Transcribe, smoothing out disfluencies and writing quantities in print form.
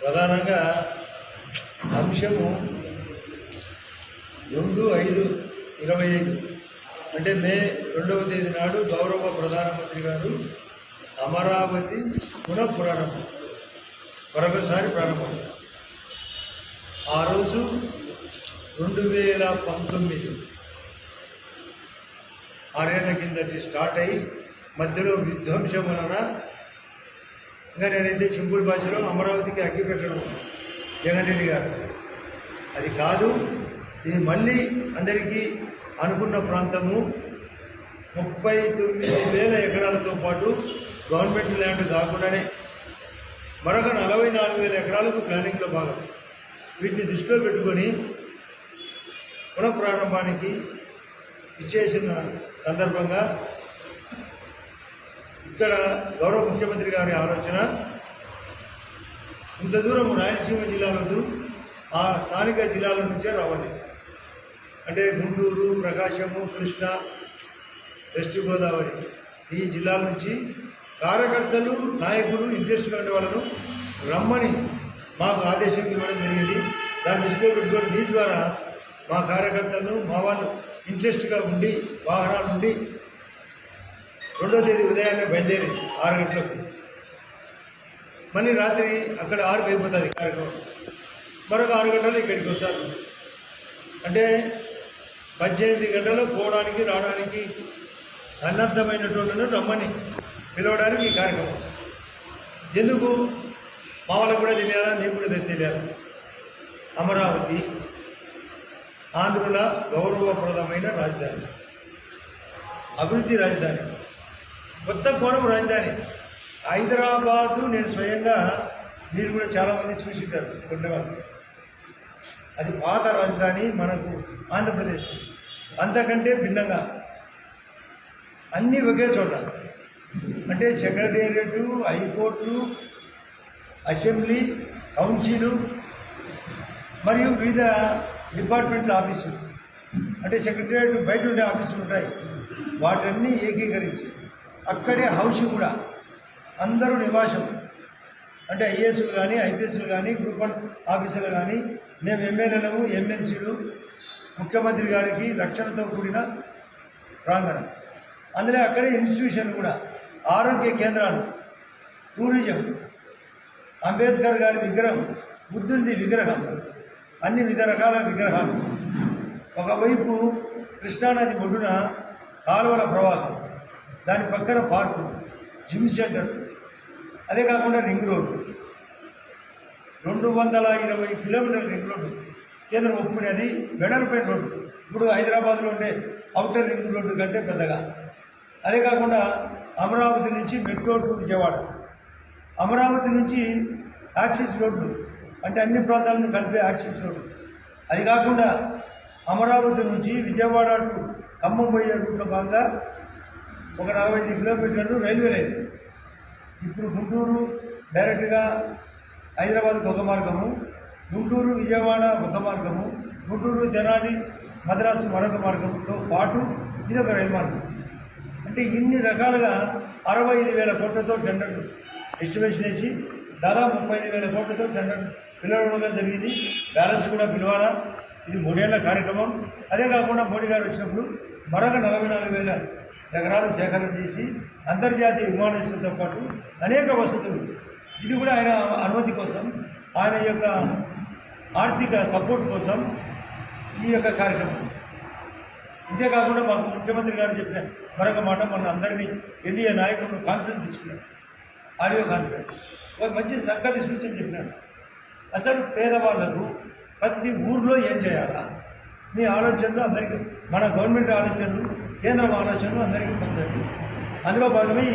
ప్రధానంగా అంశము 2/5/25 అంటే మే 2వ తేదీ నాడు గౌరవ ప్రధానమంత్రి గారు అమరావతి పునఃప్రారంభం మరొకసారి ప్రారంభం. ఆ రోజు 2019 6 ఏళ్ల కిందటి స్టార్ట్ అయ్యి మధ్యలో విధ్వంసం వలన ఇంకా నేనైతే సింపుల్ భాషలో అమరావతికి అగ్గి పెట్టడం జగన్ రెడ్డి గారు అది కాదు. ఇది మళ్ళీ అందరికీ అనుకున్న ప్రాంతము 39,000 ఎకరాలతో పాటు గవర్నమెంట్ ల్యాండ్ కాకుండానే మరొక 44,000 ఎకరాలకు ప్లానింగ్లో భాగం. వీటిని దృష్టిలో పెట్టుకొని పునఃప్రారంభానికి ఇచ్చేసిన సందర్భంగా ఇక్కడ గౌరవ ముఖ్యమంత్రి గారి ఆలోచన ఇంత దూరం రాయలసీమ జిల్లాలకు ఆ స్థానిక జిల్లాల నుంచే రావాలి. అంటే గుంటూరు, ప్రకాశము, కృష్ణ, వెస్ట్ గోదావరి ఈ జిల్లాల నుంచి కార్యకర్తలు, నాయకులు, ఇంట్రెస్ట్గా ఉండే వాళ్ళను రమ్మని మాకు ఆదేశం ఇవ్వడం జరిగింది. దాన్ని దృష్టిలో పెట్టుకొని మీ ద్వారా మా కార్యకర్తలను, మా వాళ్ళు ఇంట్రెస్ట్గా ఉండి వాహనాలు ఉండి 2వ తేదీ ఉదయాన్నే బయలుదేరి 6 గంటలకు మళ్ళీ రాత్రి అక్కడ 6కి అయిపోతుంది కార్యక్రమం. మరొక 6 గంటలు ఇక్కడికి వస్తారు. అంటే 18 గంటలు పోవడానికి రావడానికి సన్నద్ధమైనటువంటి రమ్మని పిలవడానికి ఈ కార్యక్రమం. ఎందుకు మా వాళ్ళకు కూడా తెలియాలా, మీకు కూడా తెలియాలి. అమరావతి ఆంధ్రుల గౌరవప్రదమైన రాజధాని, అభివృద్ధి రాజధాని, కొత్త కోణం రాజధాని. హైదరాబాదు నేను స్వయంగా, మీరు కూడా చాలామంది చూసింటారు కొండవాళ్ళు, అది పాత రాజధాని మనకు ఆంధ్రప్రదేశ్. అంతకంటే భిన్నంగా అన్నీ ఒకే చోట. అంటే సెక్రటేరియట్, హైకోర్టు, అసెంబ్లీ, కౌన్సిలు మరియు వివిధ డిపార్ట్మెంట్ల ఆఫీసులు. అంటే సెక్రటేరియట్ బయట ఉండే ఆఫీసులు ఉంటాయి, వాటన్నీ ఏకీకరించి అక్కడే హౌస్ కూడా అందరూ నివాసం. అంటే ఐఏఎస్లు కానీ, ఐపీఎస్లు కానీ, గ్రూప్ 1 ఆఫీసర్లు కానీ, మేము ఎమ్మెల్యేలము, ఎమ్మెల్సీలు, ముఖ్యమంత్రి గారికి రక్షణతో కూడిన ప్రాంగణం. అందులో అక్కడే ఇన్స్టిట్యూషన్ కూడా, ఆరోగ్య కేంద్రాలు, టూరిజం, అంబేద్కర్ గారి విగ్రహం, బుద్ధుడి విగ్రహం, అన్ని వివిధ రకాల విగ్రహాలు. ఒకవైపు కృష్ణానది ఒడ్డున కాలువల ప్రవాహం, దాని పక్కన పార్కు, జిమ్ సెంటర్, అదే కాకుండా రింగ్ రోడ్డు, 220 కిలోమీటర్ల రింగ్ రోడ్డు కేంద్రం ఒప్పుకునేది. వెడల్పైన రోడ్డు, ఇప్పుడు హైదరాబాద్లో ఉండే అవుటర్ రింగ్ రోడ్డు కంటే పెద్దగా. అదే కాకుండా అమరావతి నుంచి మెట్రో టు విజయవాడ, అమరావతి నుంచి యాక్సిస్ రోడ్డు, అంటే అన్ని ప్రాంతాలను కలిపే యాక్సిస్ రోడ్డు. అది కాకుండా అమరావతి నుంచి విజయవాడ టు ఖమ్మం పోయే రూట్లో భాగంగా ఒక 45 కిలోమీటర్లు రైల్వే లైన్. ఇప్పుడు గుంటూరు డైరెక్ట్గా హైదరాబాద్కు ఒక మార్గము, గుంటూరు విజయవాడ ఒక మార్గము, గుంటూరు తెనాలి మద్రాసు మరొక మార్గంతో పాటు ఇది ఒక రైలు మార్గం. అంటే ఇన్ని రకాలుగా 65,000 కోట్లతో టెండర్ ఎస్టిమేషన్ వేసి దాదాపు 35,000 కోట్లతో టెండర్ పిలవడం జరిగింది. బ్యాలెన్స్ కూడా పిలవాలా. ఇది 3 ఏళ్ల కార్యక్రమం. అదే కాకుండా మోడీ గారు వచ్చినప్పుడు మరొక 44,000 ఎకరాలు సేకరణ చేసి అంతర్జాతీయ విమానాశ్రయంతో పాటు అనేక వసతులు, ఇది కూడా ఆయన అనుమతి కోసం, ఆయన యొక్క ఆర్థిక సపోర్ట్ కోసం ఈ యొక్క కార్యక్రమం. ఇంతేకాకుండా మాకు ముఖ్యమంత్రి గారు చెప్పిన మరొక మాట, మన అందరినీ ఎన్డీఏ నాయకులను కాన్ఫరెన్స్ తీసుకున్నాడు, ఆడియో కాన్ఫరెన్స్. ఒక మంచి సంగతి సూచన చెప్పినాడు. అసలు పేదవాళ్లకు ప్రతి ఊర్లో ఏం చేయాలా, మీ ఆలోచనలు అందరికీ, మన గవర్నమెంట్ ఆలోచనలు, కేంద్రం ఆలోచనలు అందరికీ పంచండి. అందులో భాగమే